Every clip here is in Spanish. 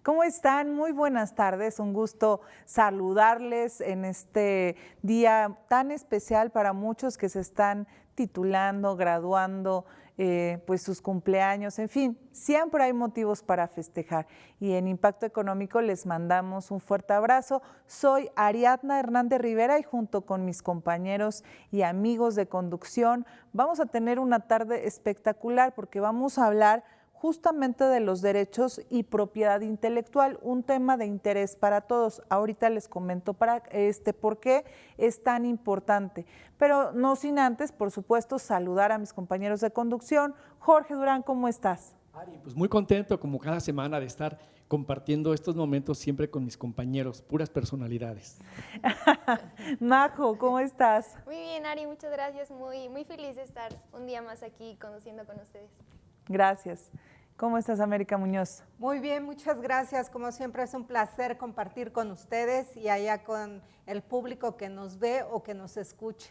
¿Cómo están? Muy buenas tardes. Un gusto saludarles en este día tan especial para muchos que se están titulando, graduando, pues sus cumpleaños, en fin, siempre hay motivos para festejar. Y en Impacto Económico les mandamos un fuerte abrazo. Soy Ariadna Hernández Rivera y junto con mis compañeros y amigos de conducción vamos a tener una tarde espectacular porque vamos a hablar justamente de los derechos y propiedad intelectual, un tema de interés para todos. Ahorita les comento por qué es tan importante, pero no sin antes, por supuesto, saludar a mis compañeros de conducción. Jorge Durán, ¿cómo estás? Ari, pues muy contento como cada semana de estar compartiendo estos momentos siempre con mis compañeros, puras personalidades. Majo, ¿cómo estás? Muy bien, Ari, muchas gracias. Muy feliz de estar un día más aquí conduciendo con ustedes. Gracias. ¿Cómo estás, América Muñoz? Muy bien, muchas gracias. Como siempre es un placer compartir con ustedes y allá con el público que nos ve o que nos escuche.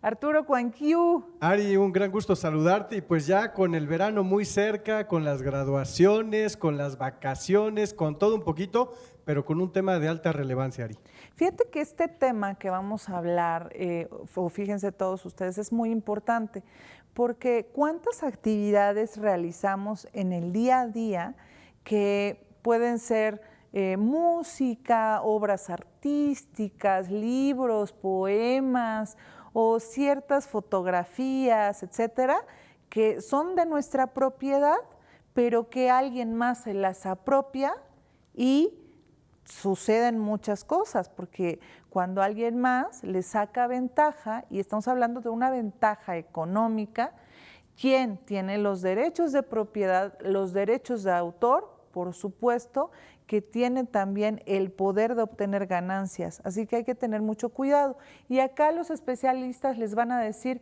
Arturo Cuanquiu. Ari, un gran gusto saludarte y pues ya con el verano muy cerca, con las graduaciones, con las vacaciones, con todo un poquito, pero con un tema de alta relevancia, Ari. Fíjate que este tema que vamos a hablar, o fíjense todos ustedes, es muy importante porque ¿cuántas actividades realizamos en el día a día que pueden ser música, obras artísticas, libros, poemas o ciertas fotografías, etcétera, que son de nuestra propiedad, pero que alguien más se las apropia y suceden muchas cosas, porque cuando alguien más le saca ventaja, y estamos hablando de una ventaja económica, ¿quién tiene los derechos de propiedad, los derechos de autor? Por supuesto que tiene también el poder de obtener ganancias, así que hay que tener mucho cuidado. Y acá los especialistas les van a decir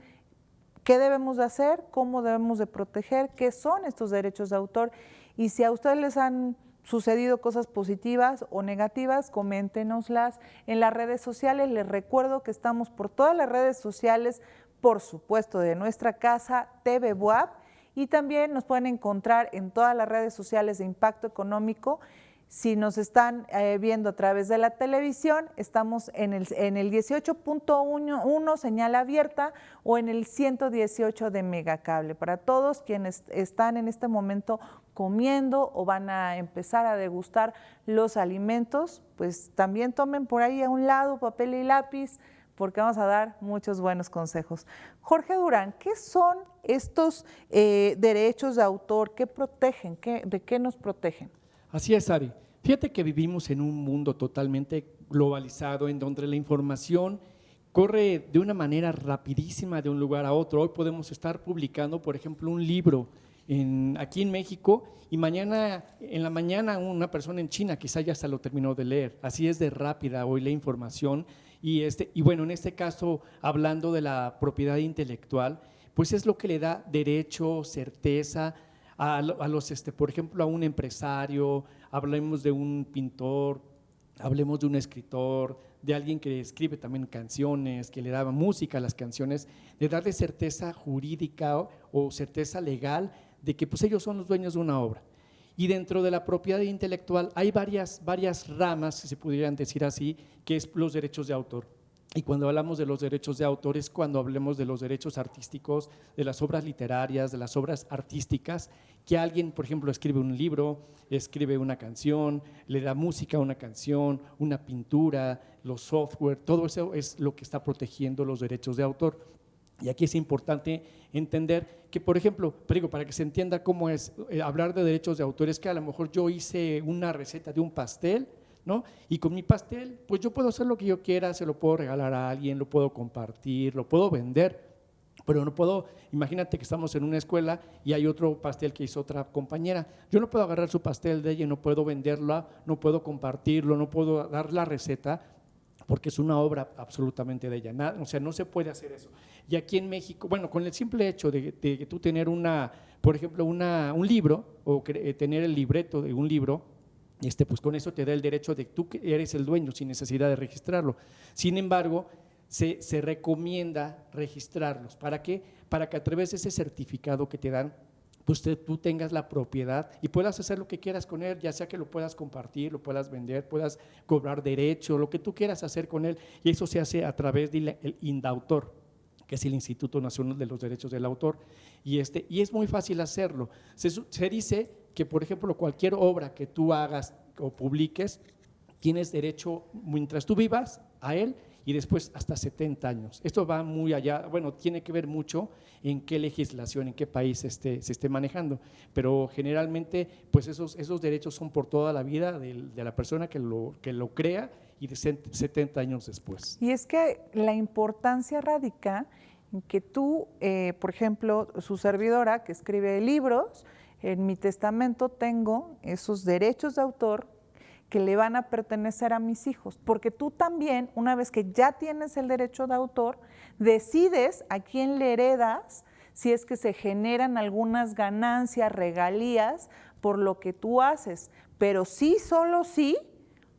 qué debemos de hacer, cómo debemos de proteger, qué son estos derechos de autor, y si a ustedes les han sucedido cosas positivas o negativas, coméntenoslas en las redes sociales. Les recuerdo que estamos por todas las redes sociales, por supuesto, de nuestra casa TV Buap, y también nos pueden encontrar en todas las redes sociales de Impacto Económico. Si nos están viendo a través de la televisión, estamos en el 18.1 señal abierta o en el 118 de Megacable. Para todos quienes están en este momento comiendo o van a empezar a degustar los alimentos, pues también tomen por ahí a un lado papel y lápiz, porque vamos a dar muchos buenos consejos. Jorge Durán, ¿qué son estos derechos de autor? ¿Qué protegen? ¿De qué nos protegen? Así es, Ari. Fíjate que vivimos en un mundo totalmente globalizado en donde la información corre de una manera rapidísima de un lugar a otro. Hoy podemos estar publicando, por ejemplo, un libro aquí en México y mañana en la mañana una persona en China quizá ya se lo terminó de leer. Así es de rápida hoy la información y bueno, en este caso hablando de la propiedad intelectual, pues es lo que le da derecho, certeza a los, por ejemplo, a un empresario, hablemos de un pintor, hablemos de un escritor, de alguien que escribe también canciones, que le daba música a las canciones, de darle certeza jurídica o certeza legal de que pues ellos son los dueños de una obra. Y dentro de la propiedad intelectual hay varias ramas, si se pudieran decir así, que es los derechos de autor. Y cuando hablamos de los derechos de autor es cuando hablemos de los derechos artísticos, de las obras literarias, de las obras artísticas, que alguien, por ejemplo, escribe un libro, escribe una canción, le da música a una canción, una pintura, los software, todo eso es lo que está protegiendo los derechos de autor. Y aquí es importante entender que, por ejemplo, para que se entienda cómo es hablar de derechos de autor, es que a lo mejor yo hice una receta de un pastel, ¿no? Y con mi pastel, pues yo puedo hacer lo que yo quiera, se lo puedo regalar a alguien, lo puedo compartir, lo puedo vender, pero no puedo, imagínate que estamos en una escuela y hay otro pastel que hizo otra compañera, yo no puedo agarrar su pastel de ella, no puedo venderla, no puedo compartirlo, no puedo dar la receta, porque es una obra absolutamente de ella, o sea, no se puede hacer eso. Y aquí en México, bueno, con el simple hecho de tú tener por ejemplo, un libro o tener el libreto de un libro, pues con eso te da el derecho de que tú eres el dueño sin necesidad de registrarlo. Sin embargo, se recomienda registrarlos. ¿Para qué? Para que a través de ese certificado que te dan pues tú tengas la propiedad y puedas hacer lo que quieras con él, ya sea que lo puedas compartir, lo puedas vender, puedas cobrar derecho, lo que tú quieras hacer con él, y eso se hace a través del INDAUTOR, que es el Instituto Nacional de los Derechos del Autor, y es muy fácil hacerlo. Se dice que, por ejemplo, cualquier obra que tú hagas o publiques, tienes derecho, mientras tú vivas, a él, y después hasta 70 años. Esto va muy allá, bueno, tiene que ver mucho en qué legislación, en qué país se esté manejando, pero generalmente pues esos derechos son por toda la vida de la persona que lo crea y de 70 años después. Y es que la importancia radica en que tú, por ejemplo, su servidora que escribe libros, en mi testamento tengo esos derechos de autor que le van a pertenecer a mis hijos, porque tú también, una vez que ya tienes el derecho de autor, decides a quién le heredas si es que se generan algunas ganancias, regalías por lo que tú haces, pero sí, solo sí,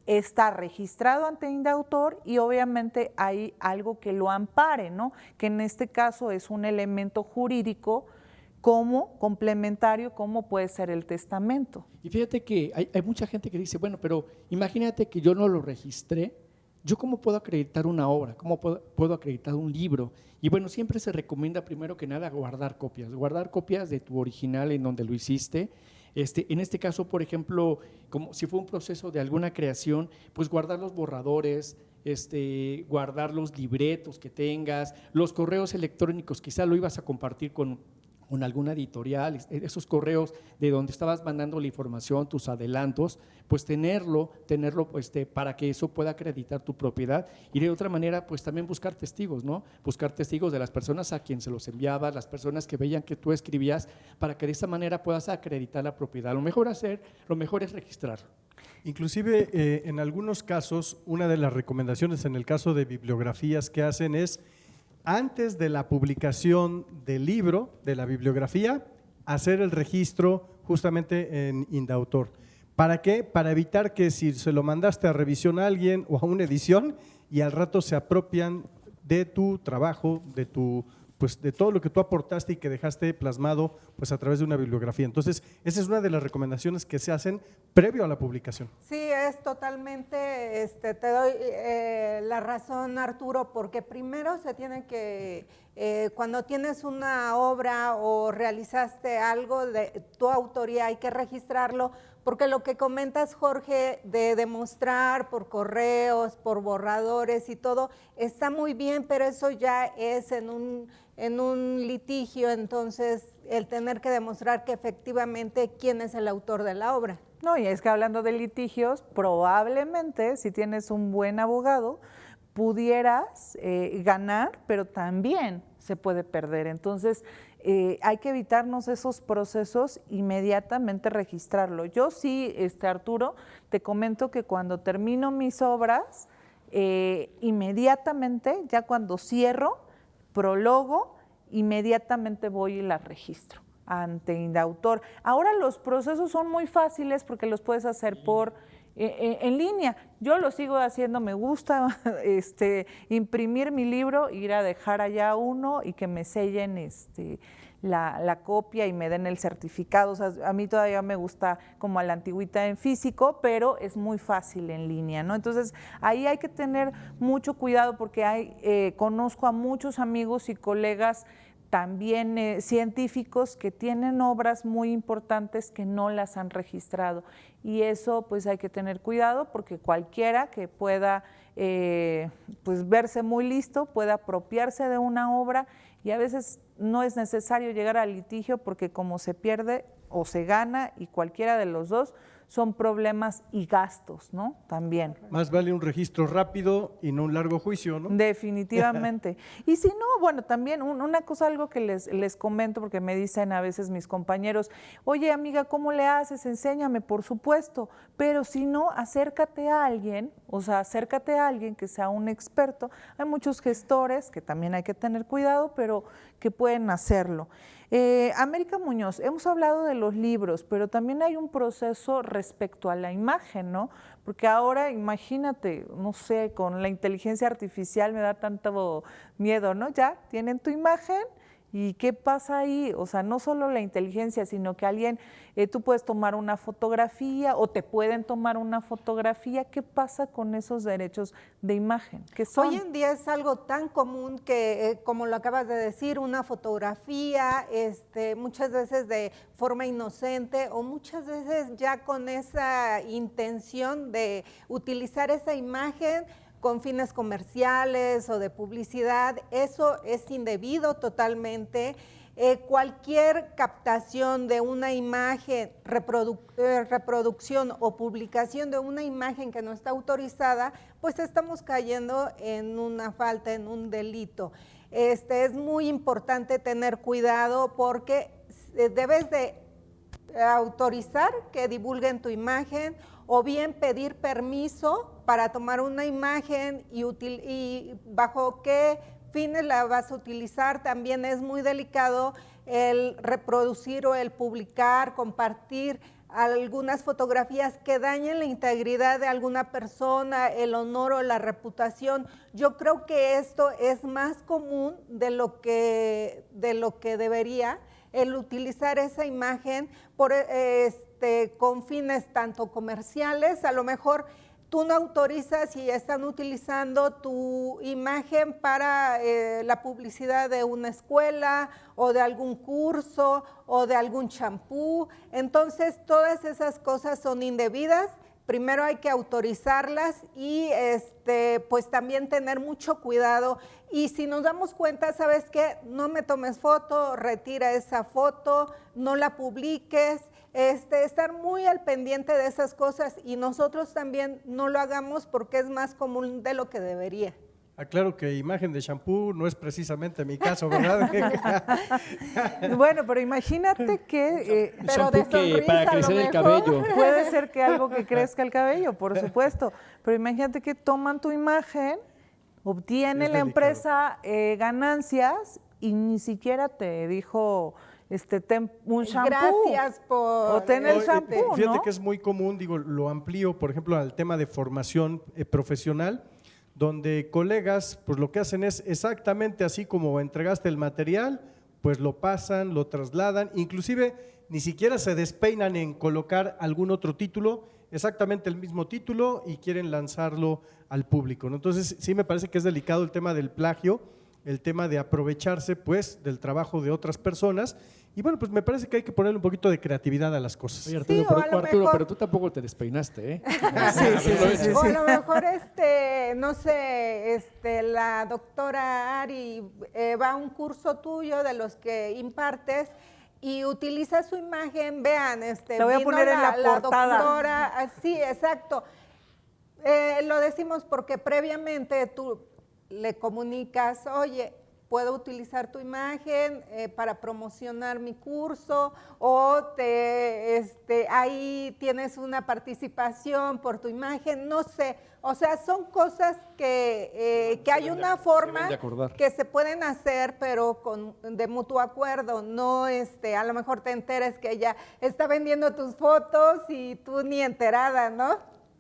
está registrado ante INDAUTOR y obviamente hay algo que lo ampare, ¿no? Que en este caso es un elemento jurídico como complementario, como puede ser el testamento. Y fíjate que hay mucha gente que dice, bueno, pero imagínate que yo no lo registré, ¿yo cómo puedo acreditar una obra? ¿Cómo puedo acreditar un libro? Y bueno, siempre se recomienda primero que nada guardar copias de tu original en donde lo hiciste. En este caso, por ejemplo, como si fue un proceso de alguna creación, pues guardar los borradores, guardar los libretos que tengas, los correos electrónicos, quizá lo ibas a compartir con alguna editorial, esos correos de donde estabas mandando la información, tus adelantos, pues tenerlo para que eso pueda acreditar tu propiedad, y de otra manera pues también buscar testigos, ¿no? Buscar testigos de las personas a quien se los enviabas, las personas que veían que tú escribías, para que de esa manera puedas acreditar la propiedad. Lo mejor es registrarlo. Inclusive en algunos casos, una de las recomendaciones en el caso de bibliografías que hacen es, antes de la publicación del libro, de la bibliografía, hacer el registro justamente en INDAUTOR. ¿Para qué? Para evitar que si se lo mandaste a revisión a alguien o a una edición y al rato se apropian de tu trabajo, pues de todo lo que tú aportaste y que dejaste plasmado pues a través de una bibliografía. Entonces, esa es una de las recomendaciones que se hacen previo a la publicación. Sí, es totalmente, te doy la razón, Arturo, porque primero se tiene que, cuando tienes una obra o realizaste algo de tu autoría, hay que registrarlo, porque lo que comentas, Jorge, de demostrar por correos, por borradores y todo, está muy bien, pero eso ya es en un litigio, entonces el tener que demostrar que efectivamente quién es el autor de la obra. No, y es que hablando de litigios, probablemente si tienes un buen abogado, pudieras ganar, pero también se puede perder. Entonces, hay que evitarnos esos procesos, inmediatamente registrarlo. Yo sí, Arturo, te comento que cuando termino mis obras, inmediatamente, ya cuando cierro, prologo, inmediatamente voy y las registro ante INDAUTOR. Ahora los procesos son muy fáciles porque los puedes hacer en línea. Yo lo sigo haciendo, me gusta imprimir mi libro, ir a dejar allá uno y que me sellen la copia y me den el certificado. O sea, a mí todavía me gusta como a la antigüita en físico, pero es muy fácil en línea, ¿no? Entonces, ahí hay que tener mucho cuidado porque conozco a muchos amigos y colegas también científicos que tienen obras muy importantes que no las han registrado, y eso pues hay que tener cuidado porque cualquiera que pueda pues verse muy listo puede apropiarse de una obra, y a veces no es necesario llegar al litigio porque como se pierde o se gana, y cualquiera de los dos son problemas y gastos, ¿no? También. Más vale un registro rápido y no un largo juicio, ¿no? Definitivamente. Y si no, bueno, también una cosa, algo que les comento, porque me dicen a veces mis compañeros, oye amiga, ¿cómo le haces? Enséñame, por supuesto, pero si no, acércate a alguien, o sea, acércate a alguien que sea un experto. Hay muchos gestores que también hay que tener cuidado, pero que pueden hacerlo. América Muñoz, hemos hablado de los libros, pero también hay un proceso respecto a la imagen, ¿no? Porque ahora, imagínate, no sé, con la inteligencia artificial me da tanto miedo, ¿no? Ya tienen tu imagen ¿Y qué pasa ahí? O sea, no solo la inteligencia, sino que alguien, tú puedes tomar una fotografía o te pueden tomar una fotografía. ¿Qué pasa con esos derechos de imagen? ¿Qué son? Hoy en día es algo tan común que, como lo acabas de decir, una fotografía, muchas veces de forma inocente o muchas veces ya con esa intención de utilizar esa imagen con fines comerciales o de publicidad, eso es indebido totalmente. Cualquier captación de una imagen, reproducción o publicación de una imagen que no está autorizada, pues estamos cayendo en una falta, en un delito. Es muy importante tener cuidado porque debes de autorizar que divulguen tu imagen o bien pedir permiso para tomar una imagen y bajo qué fines la vas a utilizar. También es muy delicado el reproducir o el publicar, compartir algunas fotografías que dañen la integridad de alguna persona, el honor o la reputación. Yo creo que esto es más común de lo que debería, el utilizar esa imagen con fines tanto comerciales. A lo mejor tú no autorizas y están utilizando tu imagen para la publicidad de una escuela o de algún curso o de algún champú. Entonces, todas esas cosas son indebidas. Primero hay que autorizarlas y pues también tener mucho cuidado. Y si nos damos cuenta, ¿sabes qué? No me tomes foto, retira esa foto, no la publiques. Estar muy al pendiente de esas cosas y nosotros también no lo hagamos porque es más común de lo que debería. Aclaro que imagen de shampoo no es precisamente mi caso, ¿verdad? Bueno, pero imagínate que… pero de sonrisa, para crecer el cabello. Puede ser que algo que crezca el cabello, por supuesto, pero imagínate que toman tu imagen, obtiene la empresa ganancias y ni siquiera te dijo… ten un shampoo. Gracias por… O ten el shampoo, Fíjate ¿no? que es muy común, digo, lo amplío, por ejemplo, al tema de formación profesional, donde colegas, pues lo que hacen es exactamente así como entregaste el material, pues lo pasan, lo trasladan, inclusive ni siquiera se despeinan en colocar algún otro título, exactamente el mismo título y quieren lanzarlo al público, ¿no? Entonces sí me parece que es delicado el tema del plagio, el tema de aprovecharse pues del trabajo de otras personas y bueno, pues me parece que hay que ponerle un poquito de creatividad a las cosas. Oye, Arturo, Sí, o a lo Arturo, mejor… pero tú tampoco te despeinaste, ¿eh? Sí. O a lo mejor, no sé, la doctora Ari va a un curso tuyo de los que impartes y utiliza su imagen, vean, La voy a vino poner en la portada. doctora, sí, exacto. Lo decimos porque previamente tú le comunicas, oye, puedo utilizar tu imagen para promocionar mi curso o ahí tienes una participación por tu imagen, no sé, o sea, son cosas que hay una forma que se pueden hacer, pero de mutuo acuerdo, no a lo mejor te enteres que ella está vendiendo tus fotos y tú ni enterada, ¿no?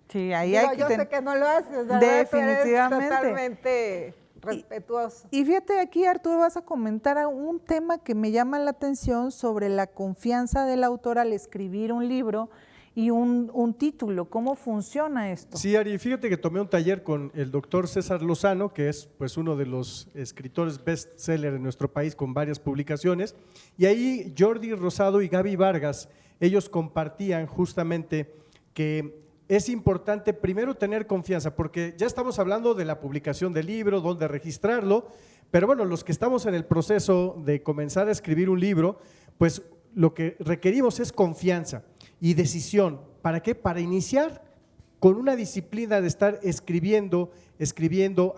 Sí, ahí Digo, hay que… yo sé que no lo haces, ¿verdad? Definitivamente. Tú eres totalmente respetuoso. Y fíjate, aquí Arturo vas a comentar un tema que me llama la atención sobre la confianza del autor al escribir un libro y un título. ¿Cómo funciona esto? Sí, Ari, fíjate que tomé un taller con el doctor César Lozano, que es pues uno de los escritores bestseller en nuestro país con varias publicaciones, y ahí Jordi Rosado y Gaby Vargas, ellos compartían justamente que es importante primero tener confianza, porque ya estamos hablando de la publicación del libro, dónde registrarlo, pero bueno, los que estamos en el proceso de comenzar a escribir un libro, pues lo que requerimos es confianza y decisión. ¿Para qué? Para iniciar con una disciplina de estar escribiendo.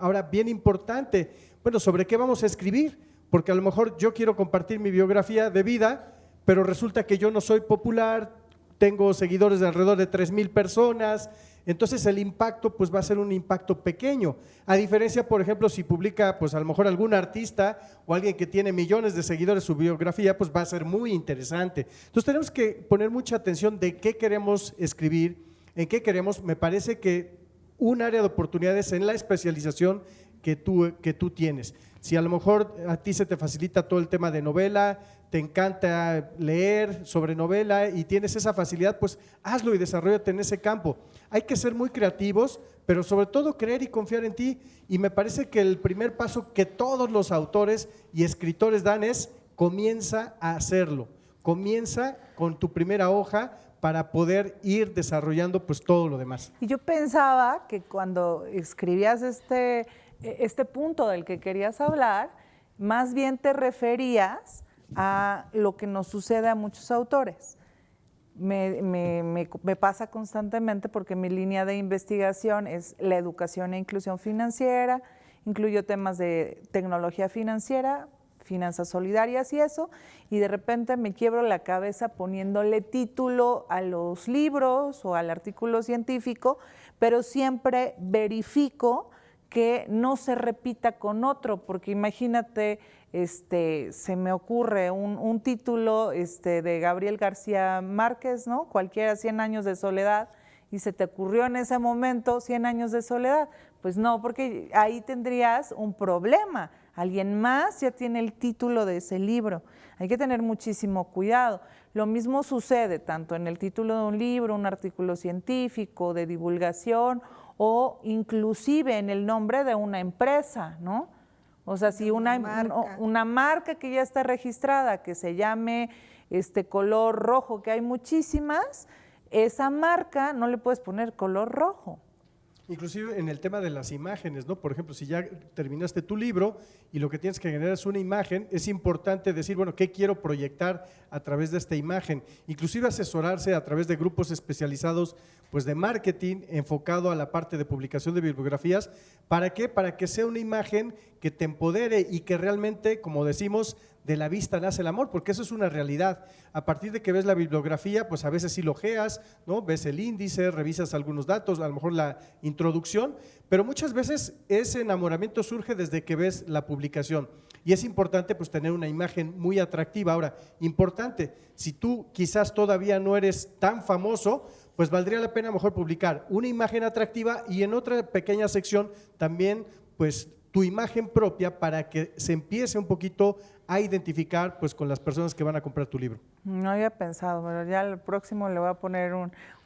Ahora, bien importante, bueno, ¿sobre qué vamos a escribir? Porque a lo mejor yo quiero compartir mi biografía de vida, pero resulta que yo no soy popular, tengo seguidores de alrededor de 3,000 personas, entonces el impacto pues va a ser un impacto pequeño, a diferencia, por ejemplo, si publica pues a lo mejor algún artista o alguien que tiene millones de seguidores su biografía, pues va a ser muy interesante. Entonces tenemos que poner mucha atención de qué queremos escribir, en qué queremos. Me parece que un área de oportunidades en la especialización que tú tienes. Si a lo mejor a ti se te facilita todo el tema de novela, te encanta leer sobre novela y tienes esa facilidad, pues hazlo y desarróllate en ese campo. Hay que ser muy creativos, pero sobre todo creer y confiar en ti. Y me parece que el primer paso que todos los autores y escritores dan es comienza a hacerlo. Comienza con tu primera hoja para poder ir desarrollando pues todo lo demás. Y yo pensaba que cuando escribías este punto del que querías hablar, más bien te referías a lo que nos sucede a muchos autores. Me pasa constantemente porque mi línea de investigación es la educación e inclusión financiera, incluyo temas de tecnología financiera, finanzas solidarias y eso, y de repente me quiebro la cabeza poniéndole título a los libros o al artículo científico, pero siempre verifico que no se repita con otro, porque imagínate, se me ocurre un título de Gabriel García Márquez, ¿no? Cualquiera, 100 años de soledad, y se te ocurrió en ese momento 100 años de soledad. Pues no, porque ahí tendrías un problema. Alguien más ya tiene el título de ese libro. Hay que tener muchísimo cuidado. Lo mismo sucede tanto en el título de un libro, un artículo científico, de divulgación, o inclusive en el nombre de una empresa, ¿no? O sea, si una marca que ya está registrada, que se llame color rojo, que hay muchísimas, esa marca no le puedes poner color rojo. Inclusive en el tema de las imágenes, ¿no? Por ejemplo, si ya terminaste tu libro y lo que tienes que generar es una imagen, es importante decir, bueno, ¿qué quiero proyectar a través de esta imagen? Inclusive asesorarse a través de grupos especializados pues de marketing enfocado a la parte de publicación de bibliografías. ¿Para qué? Para que sea una imagen que te empodere y que realmente, como decimos, de la vista nace el amor, porque eso es una realidad. A partir de que ves la bibliografía, pues a veces sí lo ojeas, ¿no? Ves el índice, revisas algunos datos, a lo mejor la introducción, pero muchas veces ese enamoramiento surge desde que ves la publicación. Y es importante pues tener una imagen muy atractiva. Ahora, importante, si tú quizás todavía no eres tan famoso, pues valdría la pena mejor publicar una imagen atractiva y en otra pequeña sección también pues tu imagen propia para que se empiece un poquito a identificar pues con las personas que van a comprar tu libro. No había pensado, pero ya al próximo le voy a poner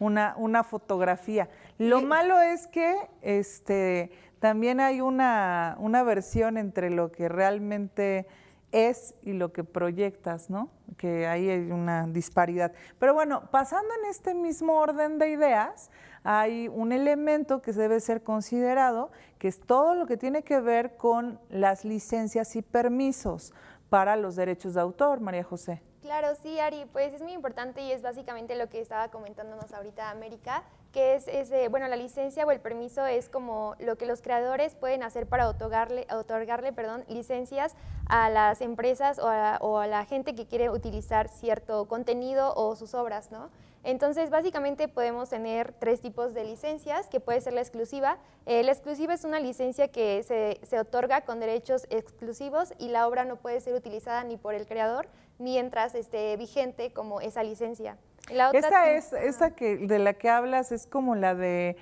una fotografía. Lo malo es que también hay una versión entre lo que realmente es y lo que proyectas, ¿no? Que ahí hay una disparidad. Pero bueno, pasando en este mismo orden de ideas, hay un elemento que debe ser considerado, que es todo lo que tiene que ver con las licencias y permisos para los derechos de autor, María José. Claro, sí, Ari, pues es muy importante y es básicamente lo que estaba comentándonos ahorita América, que es la licencia o el permiso es como lo que los creadores pueden hacer para otorgarle licencias a las empresas o a la gente que quiere utilizar cierto contenido o sus obras, ¿no? Entonces, básicamente podemos tener 3 tipos de licencias, que puede ser la exclusiva. La exclusiva es una licencia que se otorga con derechos exclusivos y la obra no puede ser utilizada ni por el creador mientras esté vigente como esa licencia. La otra esta de la que hablas es como la de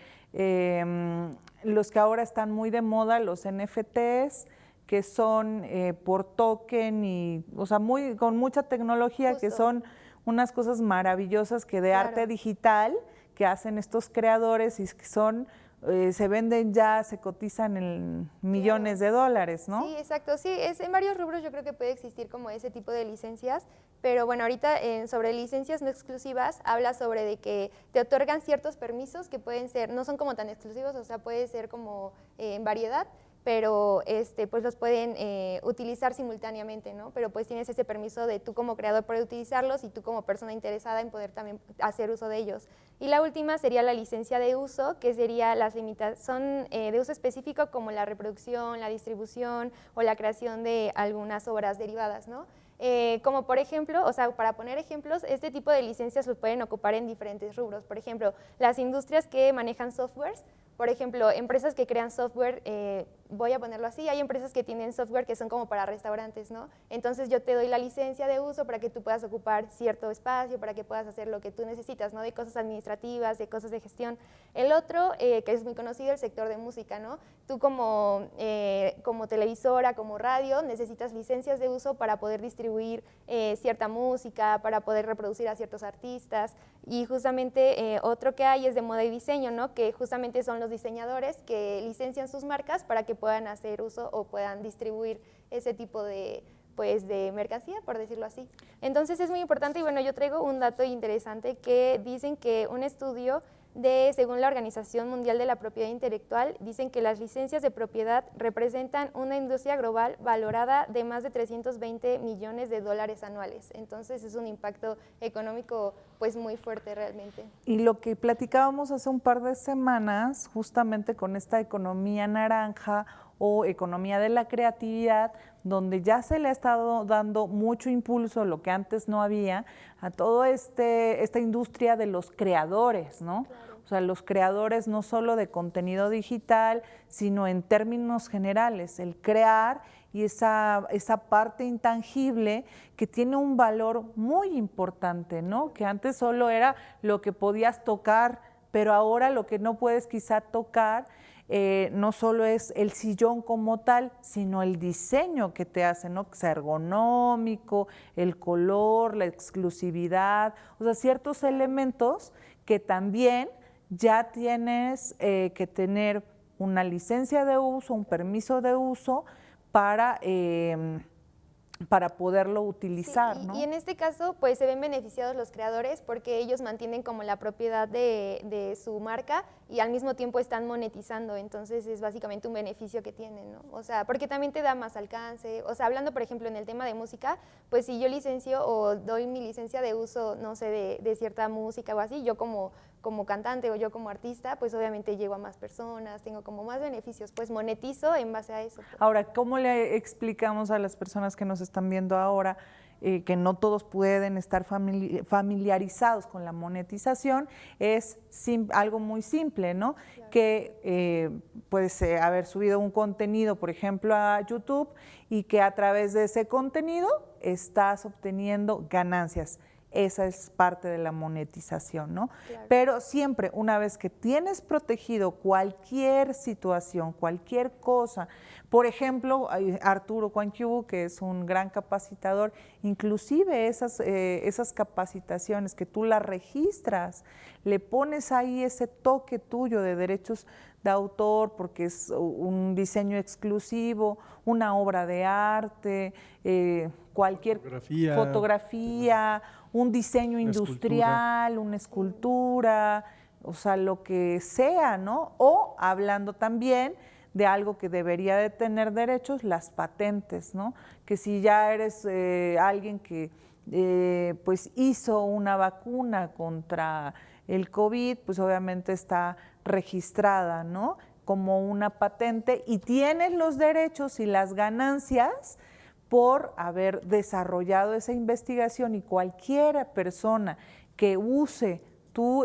los que ahora están muy de moda, los NFTs, que son por token y, o sea, con mucha tecnología, Justo. que son unas cosas maravillosas que de arte digital que hacen estos creadores y que son, se venden ya, se cotizan en millones de dólares, ¿no? Sí, exacto. Sí, en varios rubros yo creo que puede existir como ese tipo de licencias, pero bueno, ahorita sobre licencias no exclusivas habla sobre de que te otorgan ciertos permisos que pueden ser, no son como tan exclusivos, o sea, puede ser como en variedad, pero pues los pueden utilizar simultáneamente, ¿no? Pero pues tienes ese permiso de tú como creador poder utilizarlos y tú como persona interesada en poder también hacer uso de ellos. Y la última sería la licencia de uso, que sería las limitaciones, son de uso específico como la reproducción, la distribución o la creación de algunas obras derivadas, ¿no? Como por ejemplo, o sea, para poner ejemplos, este tipo de licencias los pueden ocupar en diferentes rubros. Por ejemplo, las industrias que manejan softwares Por ejemplo, empresas que crean software, voy a ponerlo así, hay empresas que tienen software que son como para restaurantes, ¿no? Entonces yo te doy la licencia de uso para que tú puedas ocupar cierto espacio, para que puedas hacer lo que tú necesitas, ¿no? De cosas administrativas, de cosas de gestión. El otro, que es muy conocido, el sector de música, ¿no? Tú como televisora, como radio, necesitas licencias de uso para poder distribuir cierta música, para poder reproducir a ciertos artistas. Y justamente otro que hay es de moda y diseño, ¿no? Que justamente son los diseñadores que licencian sus marcas para que puedan hacer uso o puedan distribuir ese tipo de mercancía, por decirlo así. Entonces es muy importante y bueno, yo traigo un dato interesante que dicen que un estudio según la Organización Mundial de la Propiedad Intelectual, dicen que las licencias de propiedad representan una industria global valorada de más de 320 millones de dólares anuales. Entonces es un impacto económico pues muy fuerte realmente. Y lo que platicábamos hace un par de semanas, justamente con esta economía naranja o economía de la creatividad, donde ya se le ha estado dando mucho impulso, lo que antes no había, a toda esta industria de los creadores, ¿no? Claro. O sea, los creadores no solo de contenido digital, sino en términos generales, el crear y esa parte intangible que tiene un valor muy importante, ¿no? Que antes solo era lo que podías tocar, pero ahora lo que no puedes quizá tocar no solo es el sillón como tal, sino el diseño que te hace, ¿no? Que sea ergonómico, el color, la exclusividad, o sea, ciertos elementos que también ya tienes que tener una licencia de uso, un permiso de uso para poderlo utilizar, sí, ¿no? Y en este caso, pues se ven beneficiados los creadores porque ellos mantienen como la propiedad de su marca y al mismo tiempo están monetizando, entonces es básicamente un beneficio que tienen, ¿no? O sea, porque también te da más alcance, o sea, hablando por ejemplo en el tema de música, pues si yo licencio o doy mi licencia de uso, no sé, de cierta música o así, yo como cantante o yo como artista, pues obviamente llego a más personas, tengo como más beneficios, pues monetizo en base a eso. Pues. Ahora, ¿cómo le explicamos a las personas que nos están viendo ahora que no todos pueden estar familiarizados con la monetización? Es algo muy simple, ¿no? Claro. Que puedes haber subido un contenido, por ejemplo, a YouTube y que a través de ese contenido estás obteniendo ganancias. Esa es parte de la monetización, ¿no? Claro. Pero siempre, una vez que tienes protegido cualquier situación, cualquier cosa, por ejemplo, Arturo Cuanquiu, que es un gran capacitador, inclusive esas capacitaciones que tú las registras, le pones ahí ese toque tuyo de derechos de autor, porque es un diseño exclusivo, una obra de arte, cualquier fotografía, un diseño industrial, una escultura, o sea, lo que sea, ¿no? O hablando también de algo que debería de tener derechos, las patentes, ¿no? Que si ya eres alguien que pues hizo una vacuna contra el COVID, pues obviamente está registrada, ¿no? Como una patente y tienes los derechos y las ganancias por haber desarrollado esa investigación, y cualquier persona que use tu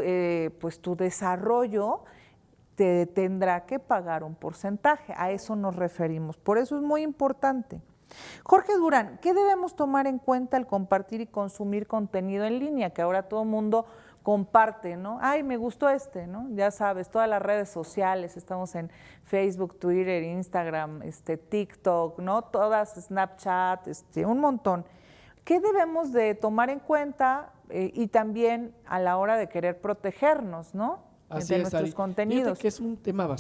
desarrollo te tendrá que pagar un porcentaje. A eso nos referimos. Por eso es muy importante. Jorge Durán, ¿qué debemos tomar en cuenta al compartir y consumir contenido en línea? Que ahora todo el mundo comparte, ¿no? Ay, me gustó ¿no? Ya sabes, todas las redes sociales, estamos en Facebook, Twitter, Instagram, TikTok, ¿no? Todas, Snapchat, un montón. ¿Qué debemos de tomar en cuenta y también a la hora de querer protegernos, ¿no? Así de es, nuestros Ari. contenidos. Fíjate que es un tema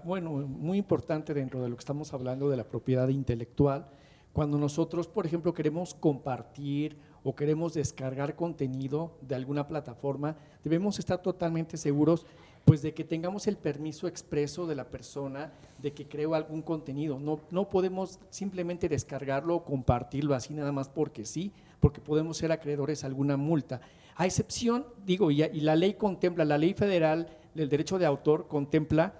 muy importante dentro de lo que estamos hablando de la propiedad intelectual. Cuando nosotros, por ejemplo, queremos compartir o queremos descargar contenido de alguna plataforma, debemos estar totalmente seguros pues de que tengamos el permiso expreso de la persona de que creó algún contenido. No podemos simplemente descargarlo o compartirlo así nada más porque sí, porque podemos ser acreedores a alguna multa. A excepción, digo, y la ley contempla, la ley federal del derecho de autor contempla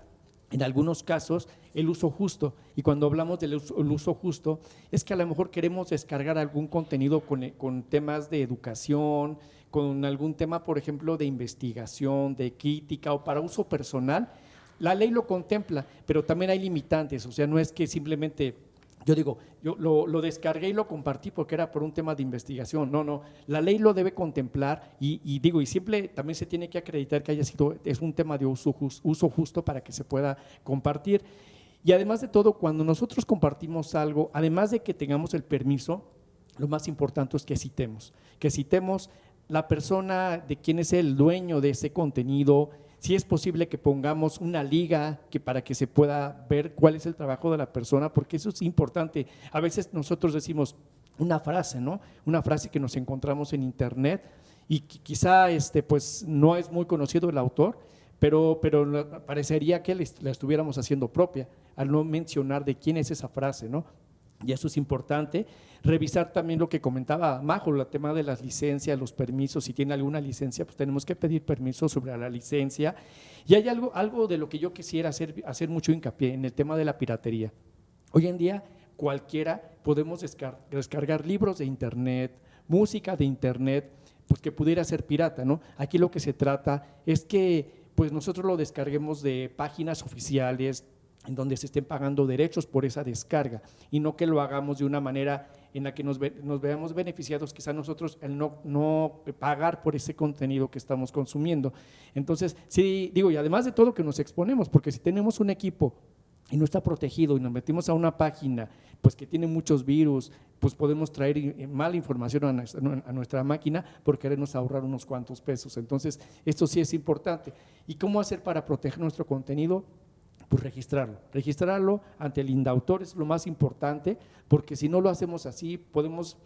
en algunos casos el uso justo, y cuando hablamos del uso justo es que a lo mejor queremos descargar algún contenido con temas de educación, con algún tema, por ejemplo, de investigación, de crítica o para uso personal. la ley lo contempla, pero también hay limitantes, o sea, no es que simplemente… Yo digo, yo lo descargué y lo compartí porque era por un tema de investigación. No, la ley lo debe contemplar y digo, y siempre también se tiene que acreditar que es un tema de uso justo para que se pueda compartir. Y además de todo, cuando nosotros compartimos algo, además de que tengamos el permiso, lo más importante es que citemos la persona de quién es el dueño de ese contenido. Si es posible que pongamos una liga para que se pueda ver cuál es el trabajo de la persona, porque eso es importante. A veces nosotros decimos una frase, ¿no? Una frase que nos encontramos en internet y quizá pues no es muy conocido el autor, pero parecería que la estuviéramos haciendo propia al no mencionar de quién es esa frase, ¿no? Y eso es importante. Revisar también lo que comentaba Majo, el tema de las licencias, los permisos. Si tiene alguna licencia, pues tenemos que pedir permiso sobre la licencia. Y hay algo de lo que yo quisiera hacer mucho hincapié en el tema de la piratería. Hoy en día cualquiera podemos descargar libros de internet, música de internet, pues que pudiera ser pirata, ¿no? Aquí lo que se trata es que pues nosotros lo descarguemos de páginas oficiales, en donde se estén pagando derechos por esa descarga y no que lo hagamos de una manera en la que nos veamos beneficiados, quizá nosotros el no pagar por ese contenido que estamos consumiendo. Entonces, sí, digo, y además de todo que nos exponemos, porque si tenemos un equipo y no está protegido y nos metimos a una página pues que tiene muchos virus, pues podemos traer mala información a nuestra máquina por querernos ahorrar unos cuantos pesos. Entonces, esto sí es importante. ¿Y cómo hacer para proteger nuestro contenido? Pues registrarlo ante el INDAUTOR es lo más importante, porque si no lo hacemos así, podemos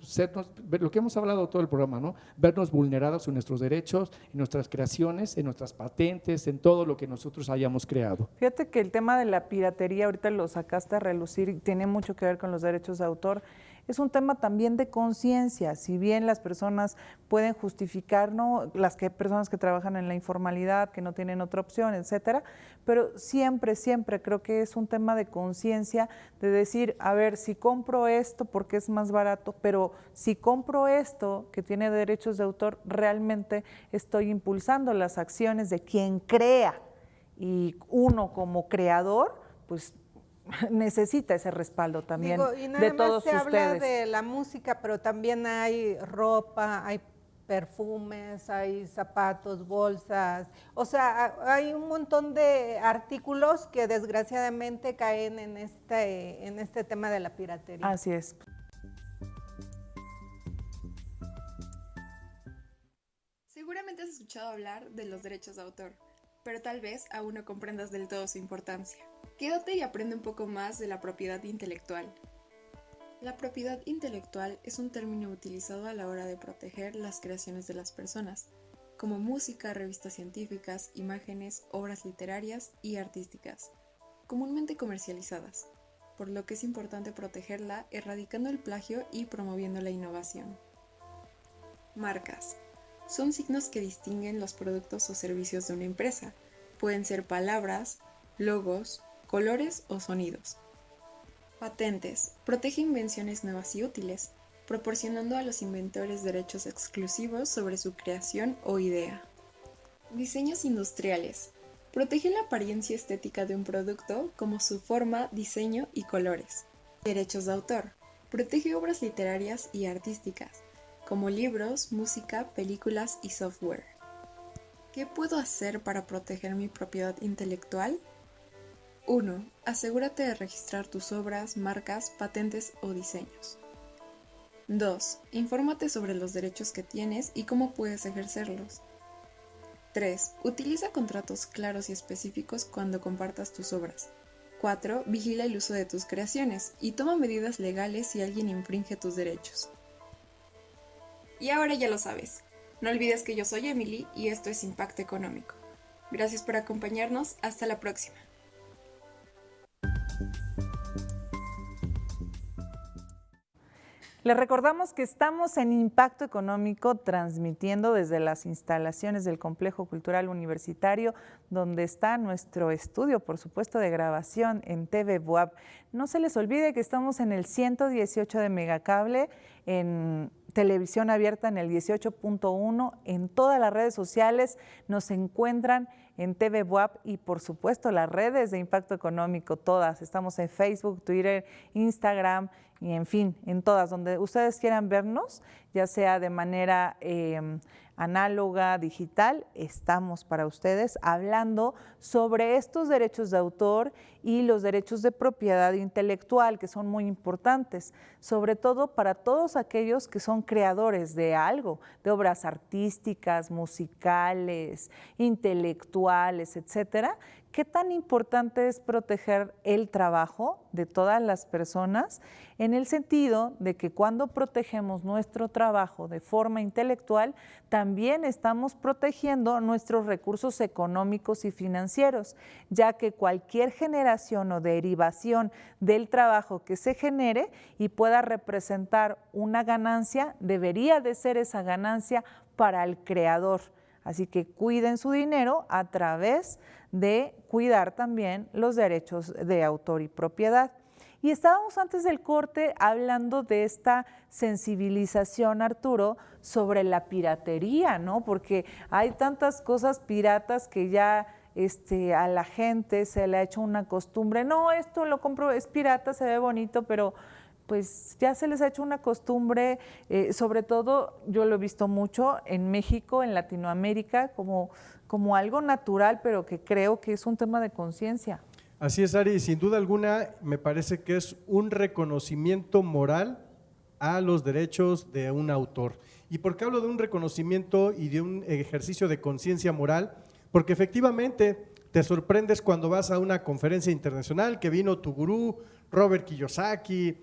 ver lo que hemos hablado todo el programa, ¿no? Vernos vulnerados en nuestros derechos, en nuestras creaciones, en nuestras patentes, en todo lo que nosotros hayamos creado. Fíjate que el tema de la piratería, ahorita lo sacaste a relucir, y tiene mucho que ver con los derechos de autor. Es un tema también de conciencia, si bien las personas pueden justificar, ¿no? Personas que trabajan en la informalidad, que no tienen otra opción, etcétera, pero siempre creo que es un tema de conciencia, de decir, a ver, si compro esto porque es más barato, pero si compro esto que tiene derechos de autor, realmente estoy impulsando las acciones de quien crea, y uno como creador, pues necesita ese respaldo también de todos ustedes. Se habla de la música, pero también hay ropa, hay perfumes, hay zapatos, bolsas, o sea, hay un montón de artículos que desgraciadamente caen en este tema de la piratería. Así es. Seguramente has escuchado hablar de los derechos de autor, pero tal vez aún no comprendas del todo su importancia. Quédate y aprende un poco más de la propiedad intelectual. La propiedad intelectual es un término utilizado a la hora de proteger las creaciones de las personas, como música, revistas científicas, imágenes, obras literarias y artísticas, comúnmente comercializadas, por lo que es importante protegerla erradicando el plagio y promoviendo la innovación. Marcas. Son signos que distinguen los productos o servicios de una empresa. Pueden ser palabras, logos, colores o sonidos. Patentes. Protege invenciones nuevas y útiles, proporcionando a los inventores derechos exclusivos sobre su creación o idea. Diseños industriales. Protege la apariencia estética de un producto como su forma, diseño y colores. Derechos de autor. Protege obras literarias y artísticas, como libros, música, películas y software. ¿Qué puedo hacer para proteger mi propiedad intelectual? 1. Asegúrate de registrar tus obras, marcas, patentes o diseños. 2. Infórmate sobre los derechos que tienes y cómo puedes ejercerlos. 3. Utiliza contratos claros y específicos cuando compartas tus obras. 4. Vigila el uso de tus creaciones y toma medidas legales si alguien infringe tus derechos. Y ahora ya lo sabes. No olvides que yo soy Emily y esto es Impacto Económico. Gracias por acompañarnos. Hasta la próxima. Les recordamos que estamos en Impacto Económico transmitiendo desde las instalaciones del Complejo Cultural Universitario, donde está nuestro estudio, por supuesto, de grabación en TV Buap. No se les olvide que estamos en el 118 de Megacable, en televisión abierta en el 18.1, en todas las redes sociales nos encuentran en TV Buap y por supuesto las redes de Impacto Económico, todas. Estamos en Facebook, Twitter, Instagram y en fin, en todas, donde ustedes quieran vernos, ya sea de manera análoga, digital, estamos para ustedes hablando sobre estos derechos de autor y los derechos de propiedad intelectual, que son muy importantes, sobre todo para todos aquellos que son creadores de algo, de obras artísticas, musicales, intelectuales, etcétera. ¿Qué tan importante es proteger el trabajo de todas las personas? En el sentido de que cuando protegemos nuestro trabajo de forma intelectual, también estamos protegiendo nuestros recursos económicos y financieros, ya que cualquier generación o derivación del trabajo que se genere y pueda representar una ganancia, debería de ser esa ganancia para el creador. Así que cuiden su dinero a través de cuidar también los derechos de autor y propiedad. Y estábamos antes del corte hablando de esta sensibilización, Arturo, sobre la piratería, ¿no? Porque hay tantas cosas piratas que ya a la gente se le ha hecho una costumbre. No, esto lo compro, es pirata, se ve bonito, pero pues ya se les ha hecho una costumbre, sobre todo yo lo he visto mucho en México, en Latinoamérica, como algo natural, pero que creo que es un tema de conciencia. Así es, Ari, sin duda alguna me parece que es un reconocimiento moral a los derechos de un autor. ¿Y por qué hablo de un reconocimiento y de un ejercicio de conciencia moral? Porque efectivamente te sorprendes cuando vas a una conferencia internacional que vino tu gurú, Robert Kiyosaki,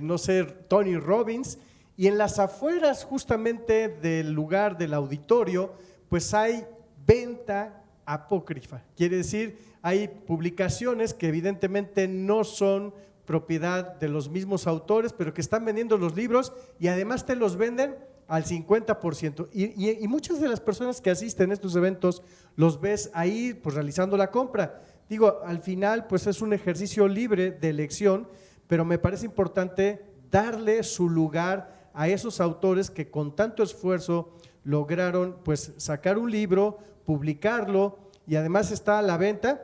no sé, Tony Robbins, y en las afueras justamente del lugar del auditorio, pues hay venta apócrifa. Quiere decir, hay publicaciones que evidentemente no son propiedad de los mismos autores, pero que están vendiendo los libros y además te los venden al 50%. Y muchas de las personas que asisten a estos eventos los ves ahí pues realizando la compra. Digo, al final pues es un ejercicio libre de elección, pero me parece importante darle su lugar a esos autores que con tanto esfuerzo lograron pues sacar un libro, publicarlo y además está a la venta.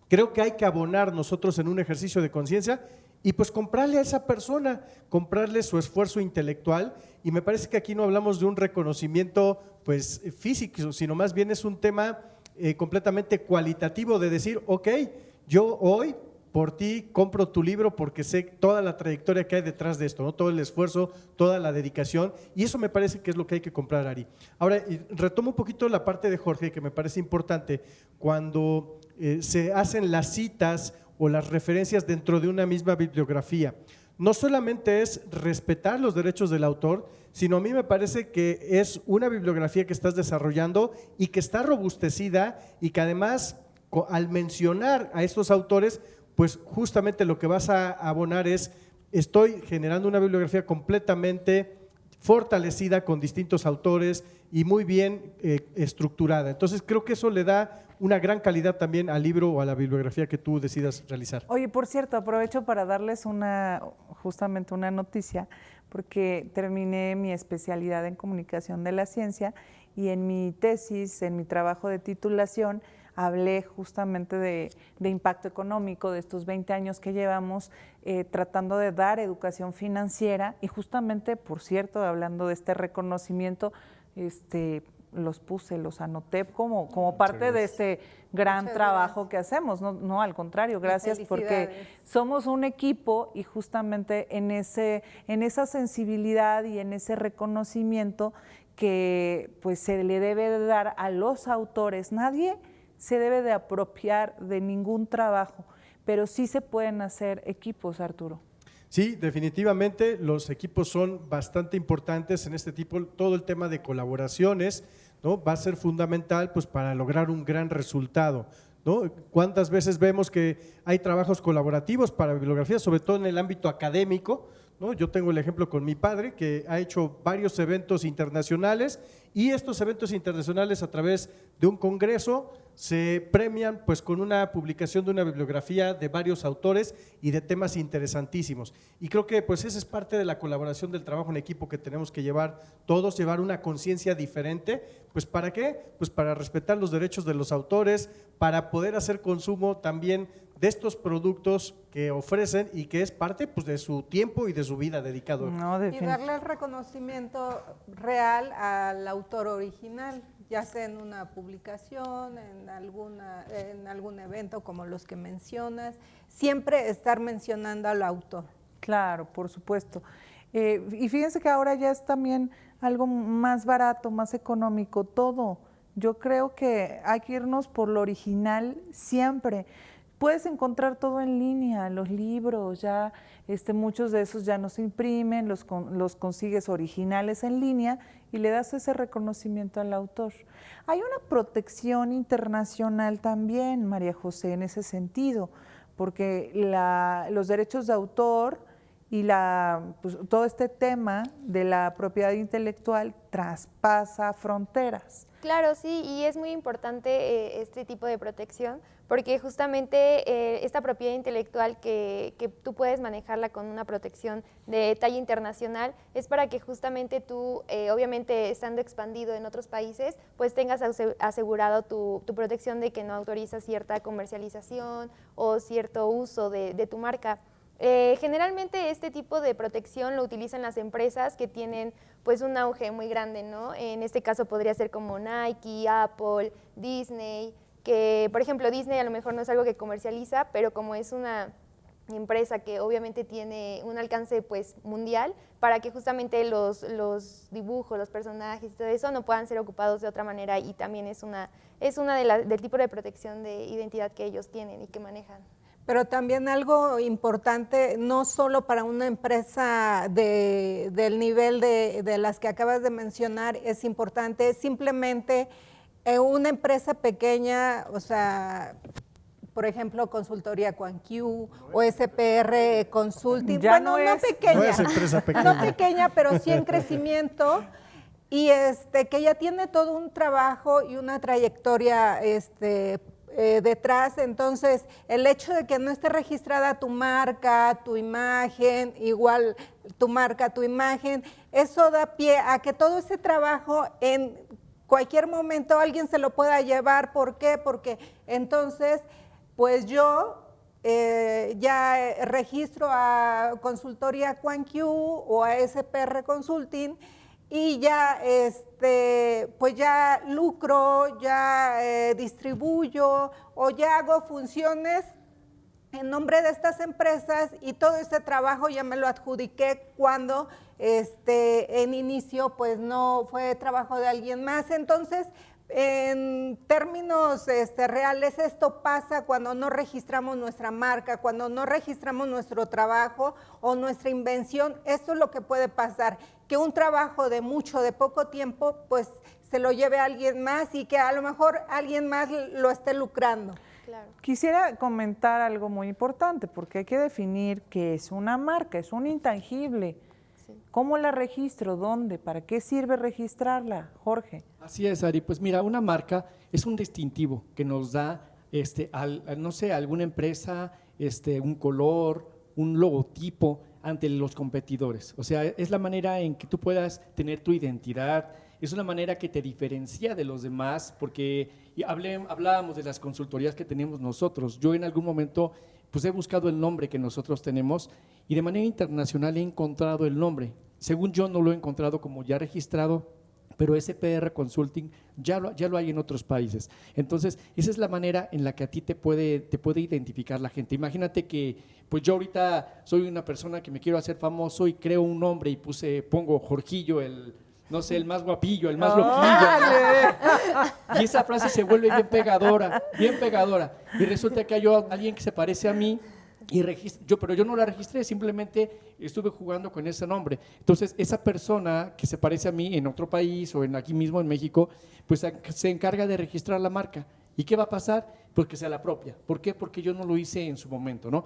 Creo que hay que abonar nosotros en un ejercicio de conciencia y pues comprarle a esa persona, comprarle su esfuerzo intelectual, y me parece que aquí no hablamos de un reconocimiento pues físico, sino más bien es un tema completamente cualitativo de decir, ok, yo hoy por ti compro tu libro porque sé toda la trayectoria que hay detrás de esto, ¿no? Todo el esfuerzo, toda la dedicación, y eso me parece que es lo que hay que comprar, Ari. Ahora, retomo un poquito la parte de Jorge que me parece importante, cuando se hacen las citas o las referencias dentro de una misma bibliografía. No solamente es respetar los derechos del autor, sino a mí me parece que es una bibliografía que estás desarrollando y que está robustecida y que además al mencionar a estos autores, pues justamente lo que vas a abonar es, estoy generando una bibliografía completamente fortalecida con distintos autores y muy bien estructurada. Entonces creo que eso le da una gran calidad también al libro o a la bibliografía que tú decidas realizar. Oye, por cierto, aprovecho para darles justamente una noticia, porque terminé mi especialidad en comunicación de la ciencia y en mi tesis, en mi trabajo de titulación, hablé justamente de impacto económico, de estos 20 años que llevamos tratando de dar educación financiera y justamente, por cierto, hablando de este reconocimiento, los anoté como parte de este gran trabajo que hacemos. No, al contrario, gracias porque somos un equipo y justamente en esa sensibilidad y en ese reconocimiento que pues se le debe de dar a los autores. Nadie se debe de apropiar de ningún trabajo, pero sí se pueden hacer equipos, Arturo. Sí, definitivamente los equipos son bastante importantes en este tipo, todo el tema de colaboraciones, ¿no? Va a ser fundamental pues para lograr un gran resultado, ¿no? ¿Cuántas veces vemos que hay trabajos colaborativos para bibliografía, sobre todo en el ámbito académico, ¿no? Yo tengo el ejemplo con mi padre que ha hecho varios eventos internacionales y estos eventos internacionales a través de un congreso se premian pues con una publicación de una bibliografía de varios autores y de temas interesantísimos. Y creo que pues esa es parte de la colaboración del trabajo en equipo que tenemos que llevar todos, llevar una conciencia diferente, pues ¿para qué? Pues para respetar los derechos de los autores, para poder hacer consumo también de estos productos que ofrecen y que es parte pues de su tiempo y de su vida dedicado. No, Y darle el reconocimiento real al autor original, ya sea en una publicación, en algún evento como los que mencionas, siempre estar mencionando al autor. Claro, por supuesto. Y fíjense que ahora ya es también algo más barato, más económico, todo. Yo creo que hay que irnos por lo original siempre. Puedes encontrar todo en línea, los libros, ya muchos de esos ya no se imprimen, los consigues originales en línea y le das ese reconocimiento al autor. Hay una protección internacional también, María José, en ese sentido, porque los derechos de autor y pues, todo este tema de la propiedad intelectual traspasa fronteras. Claro, sí, y es muy importante este tipo de protección porque justamente esta propiedad intelectual que tú puedes manejarla con una protección de talla internacional es para que justamente tú, obviamente estando expandido en otros países, pues tengas asegurado tu protección de que no autorizas cierta comercialización o cierto uso de tu marca. Generalmente este tipo de protección lo utilizan las empresas que tienen pues un auge muy grande, ¿no? En este caso podría ser como Nike, Apple, Disney, que por ejemplo Disney a lo mejor no es algo que comercializa, pero como es una empresa que obviamente tiene un alcance pues mundial, para que justamente los dibujos, los personajes y todo eso no puedan ser ocupados de otra manera y también es una del tipo de protección de identidad que ellos tienen y que manejan. Pero también algo importante, no solo para una empresa del nivel de las que acabas de mencionar, es importante, simplemente una empresa pequeña, o sea, por ejemplo, Consultoría Quanq o SPR Consulting, ya bueno, no pequeña, no es empresa pequeña. no pequeña, pero sí en crecimiento, y que ya tiene todo un trabajo y una trayectoria detrás. Entonces el hecho de que no esté registrada tu marca, tu imagen, igual tu marca, tu imagen, eso da pie a que todo ese trabajo en cualquier momento alguien se lo pueda llevar. ¿Por qué? Porque entonces pues yo ya registro a Consultoría Quanq o a SPR Consulting y ya pues ya lucro, ya distribuyo o ya hago funciones en nombre de estas empresas y todo ese trabajo ya me lo adjudiqué cuando en inicio pues no fue trabajo de alguien más. Entonces, en términos reales, esto pasa cuando no registramos nuestra marca, cuando no registramos nuestro trabajo o nuestra invención. Esto es lo que puede pasar, que un trabajo de mucho, de poco tiempo, pues se lo lleve a alguien más y que a lo mejor alguien más lo esté lucrando. Claro. Quisiera comentar algo muy importante, porque hay que definir qué es una marca, es un intangible. Sí. ¿Cómo la registro? ¿Dónde? ¿Para qué sirve registrarla, Jorge? Así es, Ari. Pues mira, una marca es un distintivo que nos da, no sé, alguna empresa, un color, un logotipo ante los competidores. O sea, es la manera en que tú puedas tener tu identidad, es una manera que te diferencia de los demás, porque hablábamos de las consultorías que tenemos nosotros. Yo en algún momento pues he buscado el nombre que nosotros tenemos y de manera internacional he encontrado el nombre. Según yo no lo he encontrado como ya registrado, pero SPR Consulting ya lo hay en otros países. Entonces, esa es la manera en la que a ti te puede identificar la gente. Imagínate que pues yo ahorita soy una persona que me quiero hacer famoso y creo un nombre y pongo Jorgillo, no sé, el más guapillo, el más loquillo. Y esa frase se vuelve bien pegadora. Y resulta que hay alguien que se parece a mí y pero yo no la registré, simplemente estuve jugando con ese nombre. Entonces, esa persona que se parece a mí en otro país o aquí mismo en México, pues se encarga de registrar la marca. ¿Y qué va a pasar? Pues que se la apropia. ¿Por qué? Porque yo no lo hice en su momento, ¿no?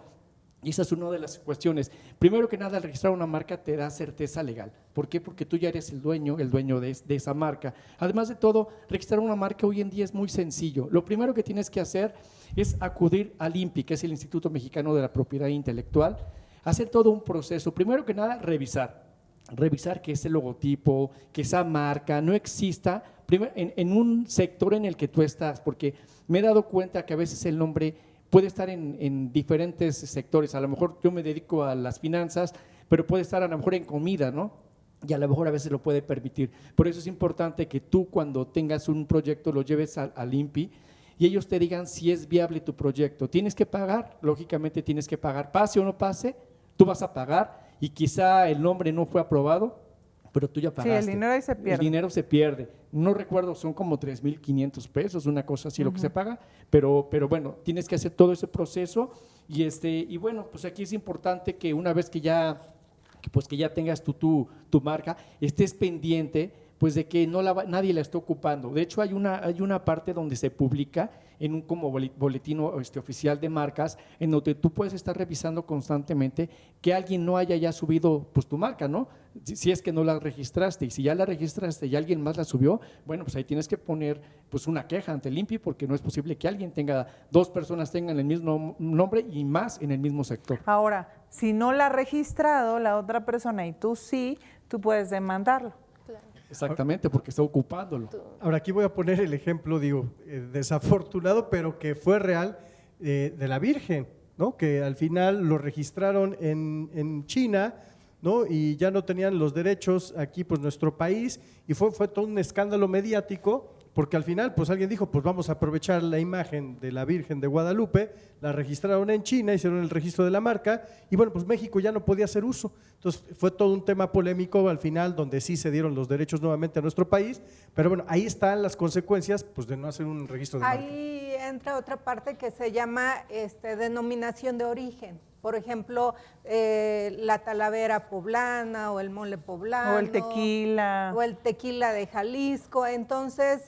Y esa es una de las cuestiones. Primero que nada, al registrar una marca te da certeza legal. ¿Por qué? Porque tú ya eres el dueño de esa marca. Además de todo, registrar una marca hoy en día es muy sencillo. Lo primero que tienes que hacer es acudir al INPI, que es el Instituto Mexicano de la Propiedad Intelectual, hacer todo un proceso. Primero que nada, revisar que ese logotipo, que esa marca no exista en un sector en el que tú estás, porque me he dado cuenta que a veces el nombre puede estar en diferentes sectores. A lo mejor yo me dedico a las finanzas, pero puede estar a lo mejor en comida, ¿no? Y a lo mejor a veces lo puede permitir. Por eso es importante que tú, cuando tengas un proyecto, lo lleves al INPI y ellos te digan si es viable tu proyecto. Tienes que pagar, lógicamente tienes que pagar, pase o no pase, tú vas a pagar y quizá el nombre no fue aprobado, pero tú ya pagaste. Sí, el dinero ahí se pierde. El dinero se pierde. No recuerdo, son como 3,500 pesos, una cosa así lo que se paga, pero bueno, tienes que hacer todo ese proceso y bueno, pues aquí es importante que una vez que ya tengas tu marca, estés pendiente pues de que nadie la está ocupando. De hecho, hay una parte donde se publica en un como boletín oficial de marcas, en donde tú puedes estar revisando constantemente que alguien no haya ya subido pues tu marca, ¿no? Si es que no la registraste, y si ya la registraste y alguien más la subió, bueno, pues ahí tienes que poner pues una queja ante el INPI, porque no es posible que dos personas tengan el mismo nombre y más en el mismo sector. Ahora, si no la ha registrado la otra persona y tú sí, tú puedes demandarlo. Exactamente, porque está ocupándolo. Ahora aquí voy a poner el ejemplo, desafortunado, pero que fue real, de la Virgen, ¿no? Que al final lo registraron en China, ¿no? Y ya no tenían los derechos aquí, pues nuestro país, y fue todo un escándalo mediático, porque al final pues alguien dijo, pues vamos a aprovechar la imagen de la Virgen de Guadalupe, la registraron en China, hicieron el registro de la marca, y bueno, pues México ya no podía hacer uso. Entonces fue todo un tema polémico al final, donde sí se dieron los derechos nuevamente a nuestro país, pero bueno, ahí están las consecuencias pues de no hacer un registro de marca. Ahí entra otra parte que se llama denominación de origen. Por ejemplo, la talavera poblana o el mole poblano. O el tequila. O el tequila de Jalisco. Entonces,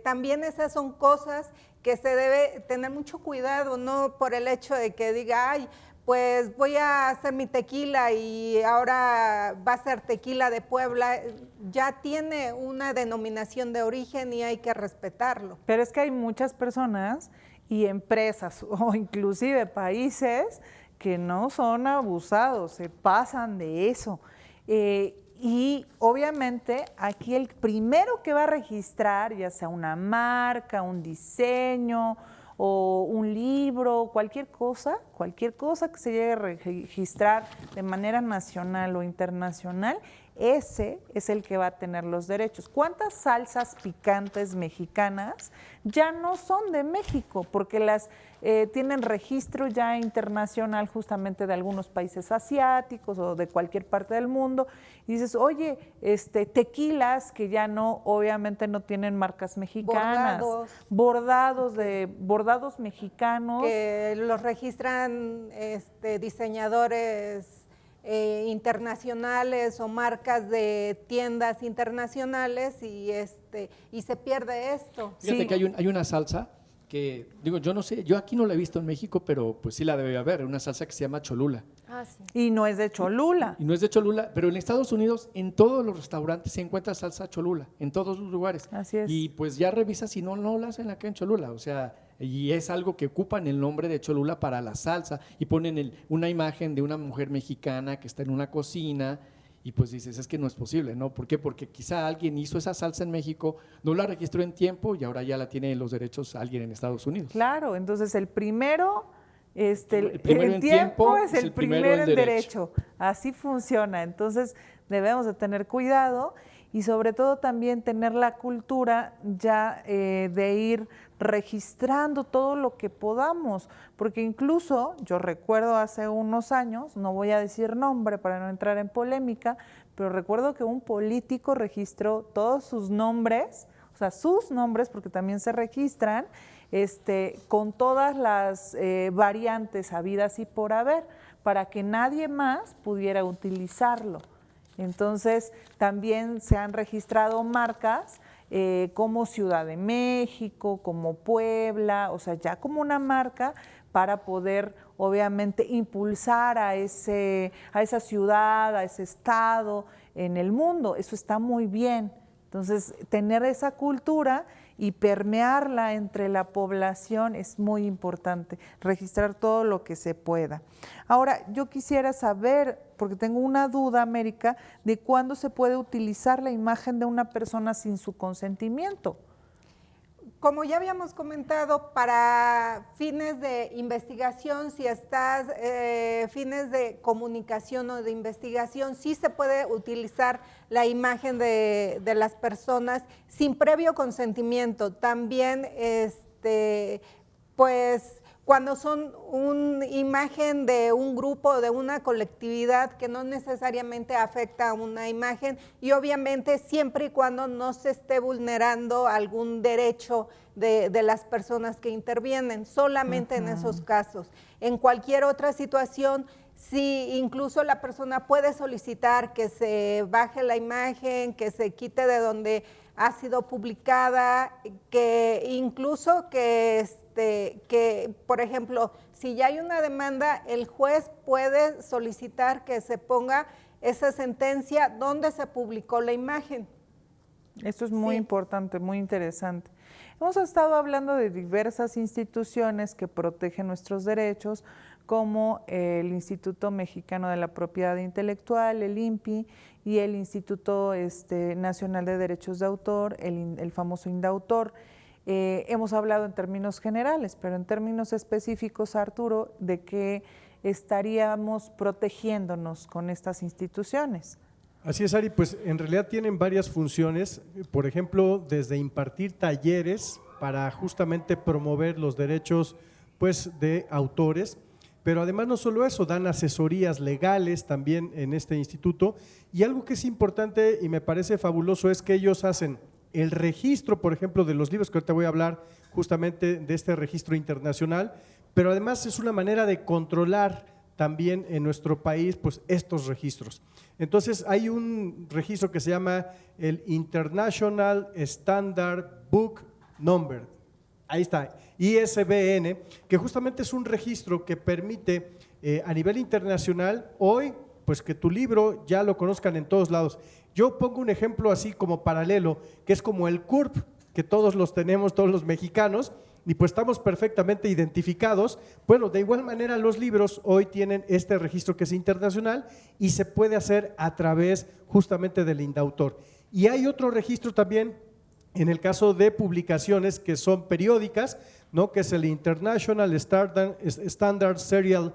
también esas son cosas que se debe tener mucho cuidado, no por el hecho de que diga, ay, pues voy a hacer mi tequila y ahora va a ser tequila de Puebla. Ya tiene una denominación de origen y hay que respetarlo. Pero es que hay muchas personas y empresas o inclusive países que no son abusados, se pasan de eso. Y obviamente aquí el primero que va a registrar, ya sea una marca, un diseño o un libro, cualquier cosa que se llegue a registrar de manera nacional o internacional, ese es el que va a tener los derechos. ¿Cuántas salsas picantes mexicanas ya no son de México? Porque las tienen registro ya internacional justamente de algunos países asiáticos o de cualquier parte del mundo. Y dices, oye, tequilas que ya no, obviamente no tienen marcas mexicanas. Bordados mexicanos. Que los registran diseñadores internacionales o marcas de tiendas internacionales y se pierde esto. Fíjate Sí. que hay una salsa que, digo, yo no sé, yo aquí no la he visto en México, pero pues sí la debe haber, una salsa que se llama Cholula. Ah, sí. Y no es de Cholula. Y no es de Cholula, pero en Estados Unidos, en todos los restaurantes se encuentra salsa Cholula, en todos los lugares. Así es. Y pues ya revisas si no la hacen acá en Cholula, o sea, y es algo que ocupan el nombre de Cholula para la salsa y ponen una imagen de una mujer mexicana que está en una cocina y pues dices, es que no es posible, ¿no? ¿Por qué? Porque quizá alguien hizo esa salsa en México, no la registró en tiempo y ahora ya la tiene los derechos alguien en Estados Unidos. Claro, entonces el primero, El primero el en tiempo tiempo es el primero primero en en derecho. Así funciona. Entonces debemos de tener cuidado y sobre todo también tener la cultura ya de ir registrando todo lo que podamos, porque incluso yo recuerdo hace unos años, no voy a decir nombre para no entrar en polémica, pero recuerdo que un político registró todos sus nombres, o sea, sus nombres, porque también se registran, con todas las variantes habidas y por haber, para que nadie más pudiera utilizarlo. Entonces, también se han registrado marcas como Ciudad de México, como Puebla, o sea, ya como una marca para poder obviamente impulsar a esa ciudad, a ese estado en el mundo. Eso está muy bien. Entonces, tener esa cultura y permearla entre la población es muy importante, registrar todo lo que se pueda. Ahora, yo quisiera saber, porque tengo una duda, América, de cuándo se puede utilizar la imagen de una persona sin su consentimiento. Como ya habíamos comentado, para fines de investigación, si estás fines de comunicación o de investigación, sí se puede utilizar la imagen de las personas sin previo consentimiento. También, pues, cuando son una imagen de un grupo, de una colectividad que no necesariamente afecta a una imagen, y obviamente siempre y cuando no se esté vulnerando algún derecho de las personas que intervienen, solamente en esos casos. En cualquier otra situación, sí, incluso la persona puede solicitar que se baje la imagen, que se quite de donde ha sido publicada, que incluso que por ejemplo, si ya hay una demanda, el juez puede solicitar que se ponga esa sentencia donde se publicó la imagen. Esto es muy importante, muy interesante. Hemos estado hablando de diversas instituciones que protegen nuestros derechos, como el Instituto Mexicano de la Propiedad Intelectual, el INPI, y el Instituto Nacional de Derechos de Autor, el famoso INDAUTOR. Hemos hablado en términos generales, pero en términos específicos, Arturo, ¿de qué estaríamos protegiéndonos con estas instituciones? Así es, Ari, pues en realidad tienen varias funciones, por ejemplo, desde impartir talleres para justamente promover los derechos pues, de autores, pero además no solo eso, dan asesorías legales también en este instituto, y algo que es importante y me parece fabuloso es que ellos hacen el registro, por ejemplo, de los libros, que ahorita voy a hablar justamente de este registro internacional, pero además es una manera de controlar también en nuestro país pues estos registros. Entonces hay un registro que se llama el International Standard Book Number, ahí está, ISBN, que justamente es un registro que permite a nivel internacional hoy pues que tu libro ya lo conozcan en todos lados. Yo pongo un ejemplo así como paralelo, que es como el CURP, que todos los tenemos, todos los mexicanos, y pues estamos perfectamente identificados. Bueno, de igual manera los libros hoy tienen este registro que es internacional y se puede hacer a través justamente del INDAUTOR. Y hay otro registro también en el caso de publicaciones que son periódicas, ¿no? Que es el International Standard Serial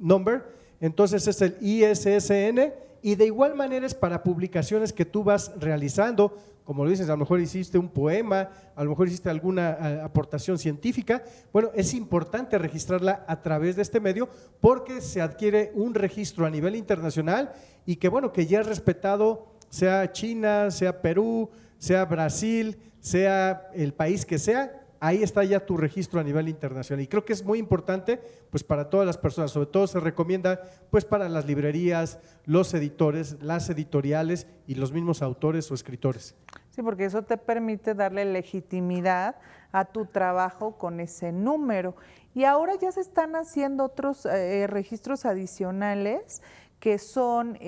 Number, entonces es el ISSN, y de igual manera es para publicaciones que tú vas realizando, como lo dices, a lo mejor hiciste un poema, a lo mejor hiciste alguna aportación científica. Bueno, es importante registrarla a través de este medio porque se adquiere un registro a nivel internacional y que bueno, que ya es respetado, sea China, sea Perú, sea Brasil, sea el país que sea, ahí está ya tu registro a nivel internacional, y creo que es muy importante pues para todas las personas, sobre todo se recomienda pues para las librerías, los editores, las editoriales y los mismos autores o escritores. Sí, porque eso te permite darle legitimidad a tu trabajo con ese número. Y ahora ya se están haciendo otros registros adicionales que son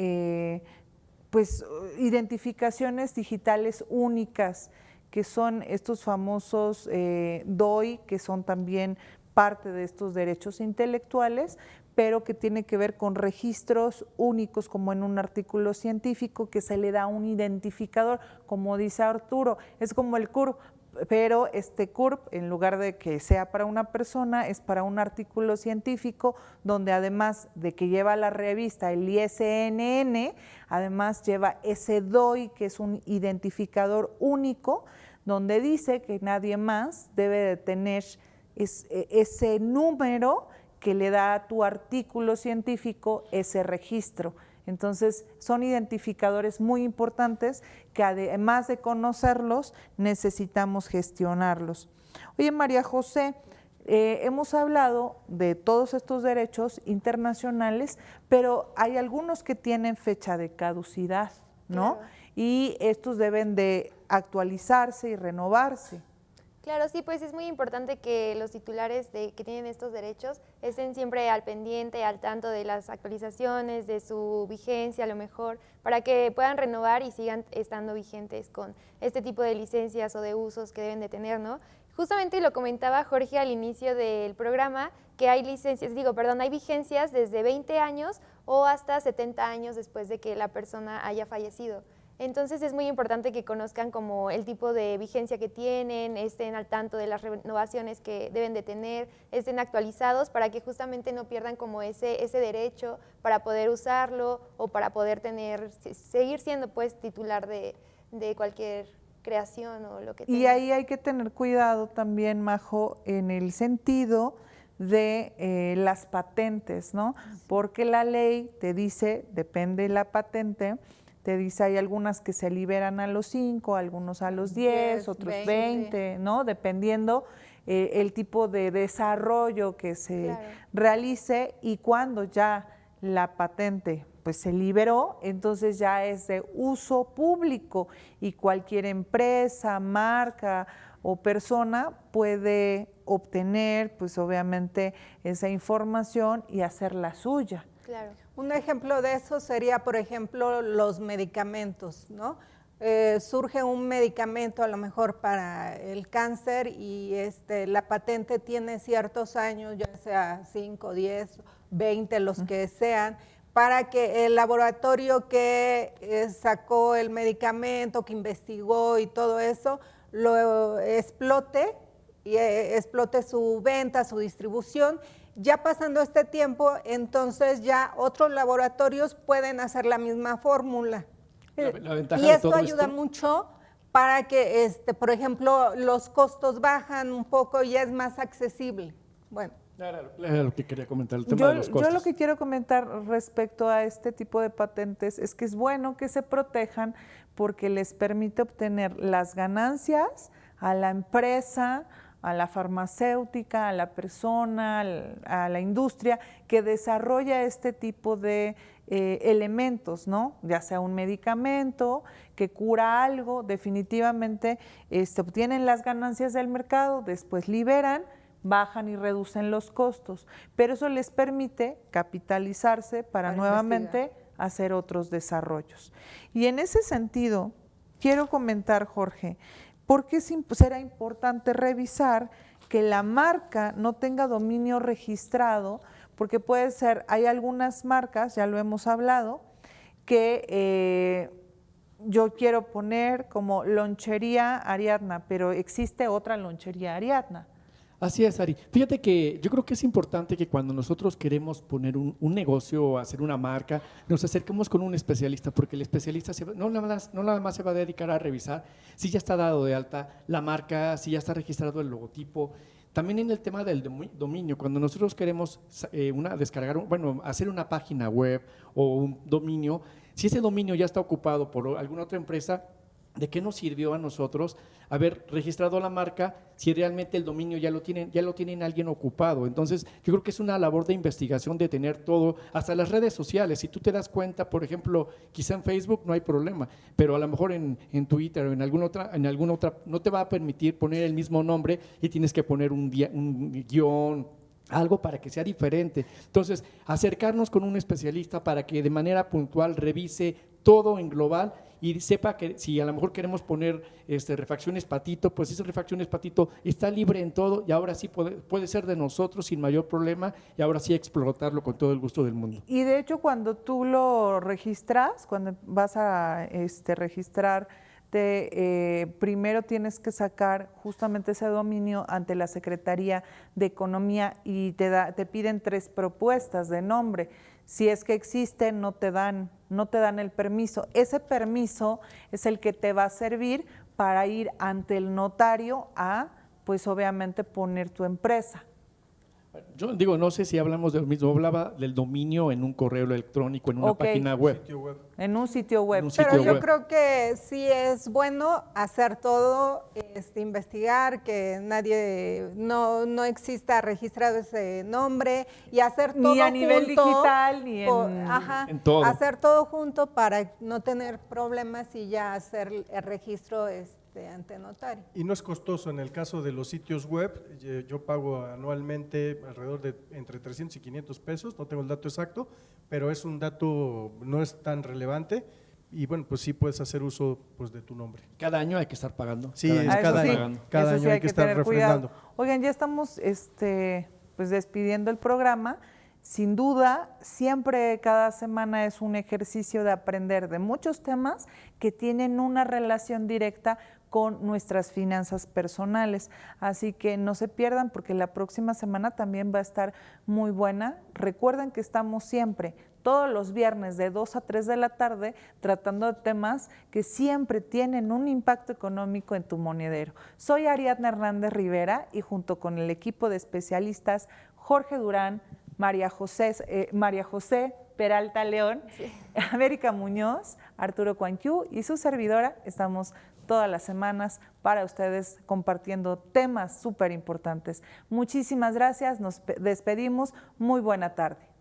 pues identificaciones digitales únicas, que son estos famosos DOI, que son también parte de estos derechos intelectuales, pero que tiene que ver con registros únicos, como en un artículo científico, que se le da un identificador, como dice Arturo, es como el CURP, pero este CURP, en lugar de que sea para una persona, es para un artículo científico, donde además de que lleva la revista el ISNN, además lleva ese DOI, que es un identificador único, donde dice que nadie más debe de tener ese número que le da a tu artículo científico ese registro. Entonces, son identificadores muy importantes que además de conocerlos, necesitamos gestionarlos. Oye, María José, hemos hablado de todos estos derechos internacionales, pero hay algunos que tienen fecha de caducidad, ¿no? Claro. Y estos deben de actualizarse y renovarse. Claro, sí, pues es muy importante que los titulares que tienen estos derechos estén siempre al pendiente, al tanto de las actualizaciones, de su vigencia a lo mejor, para que puedan renovar y sigan estando vigentes con este tipo de licencias o de usos que deben de tener, ¿no? Justamente lo comentaba Jorge al inicio del programa, que hay hay vigencias desde 20 años o hasta 70 años después de que la persona haya fallecido. Entonces es muy importante que conozcan como el tipo de vigencia que tienen, estén al tanto de las renovaciones que deben de tener, estén actualizados para que justamente no pierdan como ese derecho para poder usarlo o para poder seguir siendo pues titular de cualquier creación o lo que tenga. Y ahí hay que tener cuidado también, Majo, en el sentido de las patentes, ¿no? Porque la ley te dice, depende la patente, te dice hay algunas que se liberan a los 5, algunos a los 10, otros 20, ¿no? Dependiendo el tipo de desarrollo que se realice, y cuando ya la patente pues se liberó, entonces ya es de uso público y cualquier empresa, marca o persona puede obtener pues obviamente esa información y hacerla suya. Claro. Un ejemplo de eso sería, por ejemplo, los medicamentos, ¿no? Surge un medicamento a lo mejor para el cáncer y la patente tiene ciertos años, ya sea 5, 10, 20, los que sean, para que el laboratorio que sacó el medicamento, que investigó y todo eso, lo explote y explote su venta, su distribución. Ya pasando este tiempo, entonces ya otros laboratorios pueden hacer la misma fórmula. La ventaja Y de esto todo ayuda mucho para que, por ejemplo, los costos bajan un poco y es más accesible. Bueno. Claro, lo que quería comentar, el tema de los costos. Yo lo que quiero comentar respecto a este tipo de patentes es que es bueno que se protejan porque les permite obtener las ganancias a la empresa, a la farmacéutica, a la persona, a la industria que desarrolla este tipo de elementos, ¿no? Ya sea un medicamento que cura algo, definitivamente obtienen las ganancias del mercado, después liberan, bajan y reducen los costos, pero eso les permite capitalizarse para nuevamente hacer otros desarrollos. Y en ese sentido, quiero comentar, Jorge, ¿por qué será importante revisar que la marca no tenga dominio registrado? Porque puede ser, hay algunas marcas, ya lo hemos hablado, que yo quiero poner como lonchería Ariadna, pero existe otra lonchería Ariadna. Así es, Ari. Fíjate que yo creo que es importante que cuando nosotros queremos poner un negocio o hacer una marca, nos acerquemos con un especialista, porque el especialista no nada más se va a dedicar a revisar si ya está dado de alta la marca, si ya está registrado el logotipo. También en el tema del dominio, cuando nosotros queremos hacer una página web o un dominio, si ese dominio ya está ocupado por alguna otra empresa, ¿de qué nos sirvió a nosotros haber registrado la marca si realmente el dominio ya lo tienen alguien ocupado? Entonces, yo creo que es una labor de investigación de tener todo, hasta las redes sociales. Si tú te das cuenta, por ejemplo, quizá en Facebook no hay problema, pero a lo mejor en Twitter o en alguna otra no te va a permitir poner el mismo nombre y tienes que poner un guión, algo para que sea diferente. Entonces, acercarnos con un especialista para que de manera puntual revise todo en global y sepa que si a lo mejor queremos poner refacciones Patito, pues esa refacciones Patito está libre en todo y ahora sí puede ser de nosotros sin mayor problema y ahora sí explotarlo con todo el gusto del mundo. Y de hecho cuando tú lo registras, cuando vas a registrar, primero tienes que sacar justamente ese dominio ante la Secretaría de Economía y te piden 3 propuestas de nombre. Si es que existen, no te dan el permiso. Ese permiso es el que te va a servir para ir ante el notario a, pues obviamente, poner tu empresa. Yo digo, no sé si hablamos de lo mismo, hablaba del dominio en un correo electrónico, en una página web. En un sitio web. Pero yo creo que sí es bueno hacer todo, investigar, que nadie, no exista registrado ese nombre y hacer todo ni a nivel junto, digital, ni en todo. Hacer todo junto para no tener problemas y ya hacer el registro ante notario. Y no es costoso. En el caso de los sitios web, yo pago anualmente alrededor de entre 300 y 500 pesos, no tengo el dato exacto, pero es un dato, no es tan relevante y bueno, pues sí puedes hacer uso pues, de tu nombre. Cada año hay que estar pagando. Sí, cada es año. cada eso año sí hay que estar tener cuidado. refrendando. Oigan, ya estamos pues despidiendo el programa. Sin duda, siempre cada semana es un ejercicio de aprender de muchos temas que tienen una relación directa con nuestras finanzas personales. Así que no se pierdan porque la próxima semana también va a estar muy buena. Recuerden que estamos siempre, todos los viernes de 2 a 3 de la tarde, tratando de temas que siempre tienen un impacto económico en tu monedero. Soy Ariadna Hernández Rivera y junto con el equipo de especialistas Jorge Durán, María José Peralta León, sí. América Muñoz, Arturo Cuanquiu y su servidora, estamos todas las semanas para ustedes compartiendo temas súper importantes. Muchísimas gracias, nos despedimos, muy buena tarde.